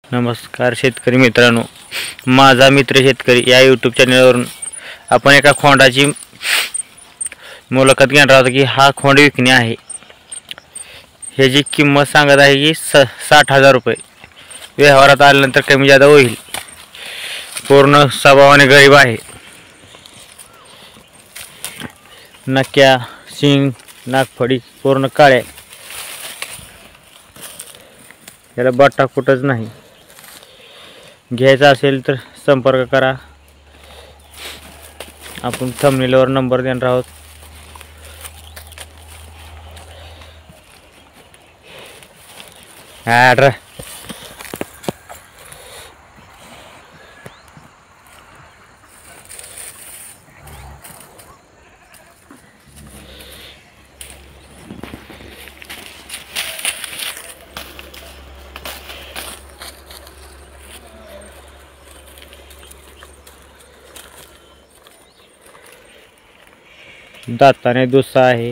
नमस्कार शेतकरी मित्रांनो, माझा मित्र शेतकरी या यूट्यूब चॅनलवरून आपण एका खोंडाची मुलाखत घेणार आहोत की हा खोंड विकणे आहे। ह्याची किंमत सांगत आहे की 60,000 रुपये। व्यवहारात आल्यानंतर कमी जादा होईल। पूर्ण स्वभावाने गरीब आहे। नक्या शिंग नागफडी पूर्ण काळे, याला बट्टा कुठंच नाही। घ्यायचा असेल तर संपर्क करा। आपण थंबनेलवर नंबर देणार आहोत। दाताने दुसरा आहे।